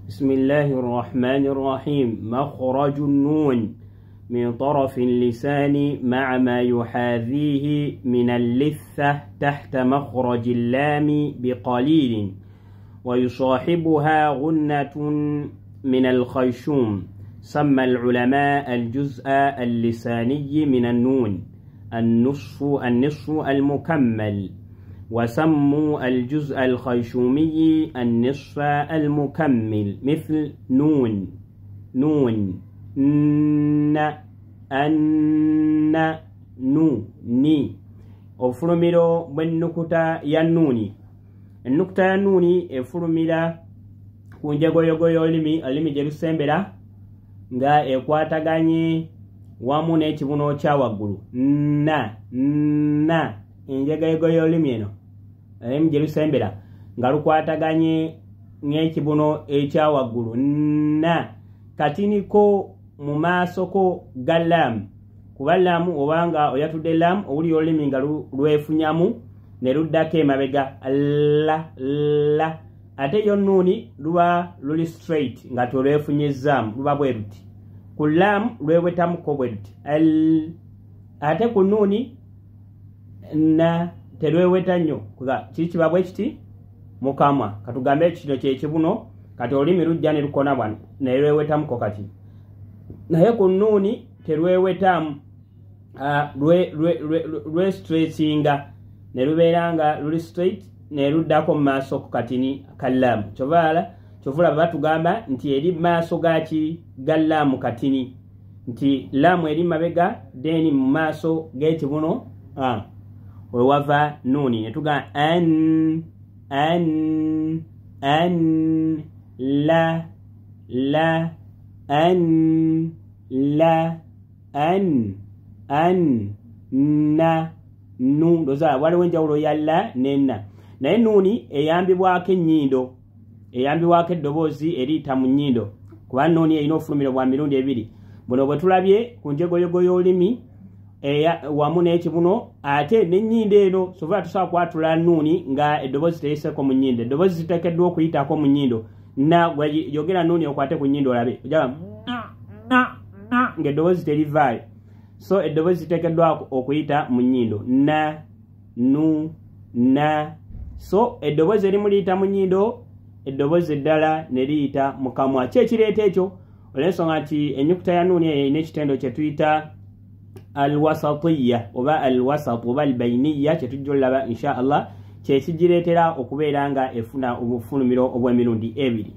بسم الله الرحمن الرحيم. مخرج النون من طرف اللسان مع ما يحاذيه من اللثة تحت مخرج اللام بقليل، ويصاحبها غنة من الخيشوم. سمى العلماء الجزء اللساني من النون النصف المكمل، وسموا الجزء الخيشومي النصف المكمل، مثل نون ن أن نو ني. ofulumiro bw'ennukuta ya nnuuni. Ennukuta ya nnuuni efulumira ku njegoyogo y'olulimi gye lusembera nga ekwataganye wamu n'ekibuno kya waggulu. Na enjegoyogo y'olulimi eno olulimi gye lusembera nga lukwataganye n'ekibuno ekya waggulu. Na katiniko mu maaso ko ga laamu, kuba laamu obanga oyatudde laamu owuli olulimi nga lwefunyamu ne luddako emabega la, ate yo nnuuni luba luli straight nga tolwefunyezaamu, luba bwe luti. Ku laamu lwewetamuko bwe luti ate ku nnuuni na terweweta nnyo kuba kiba bwe kiti mu kamwa. Katugambe kino kyekibuno, kati olulimi lujja ne lukona bwano ne lwewetamuko kati, naye ku nnuuni terwewetamu, lwestretchinga ne lubeera nga luli straight ne luddako mu maaso ku katini ka laamu. Kyovula batugamba nti eri maaso ga laamu katini, nti laamu eri mabega deni mu maaso g'ekibuno wewava nnuuni. Netugamba an la an la an na nu. Ndoza waliwo enjawulo ya la nenna, naye nnuuni eyambibwako ennyindo, eyambibwako eddoboozi eriyita mu nnyindo, kuba nnuuni erina ofulumiro bwa mirundi ebiri. Buno bwe tulabye ku njegoyogo y'olulimi wamu n'ekibuno, ate n'ennyindo eno sobola tusobola kwatula nnuuni nga eddoboozi teriseko mu nnyindo. Eddoboozi ziteekeddwa okuyitako mu nnyindo. Na yogera nnuuni okwate ku nnyindo olabe ojaba ng'eddoboozi terivaayo, so eddoboozi ziteekeddwa okuyita mu nnyindo. Na nu na, so eddoboozi erimu liyita mu nnyindo, eddoboozi eddala ne liyita mu kamwa. Ki ekireeta ekyo? Olw'ensonga nti ennyukuta ya nnuuni erina ekitendo kye tuyita alwasatiya oba alwasat oba albayiniya, kye tujja olaba insha Allah, kye kigireetera okubeera nga efuna obufulumiro obw'emirundi ebiri.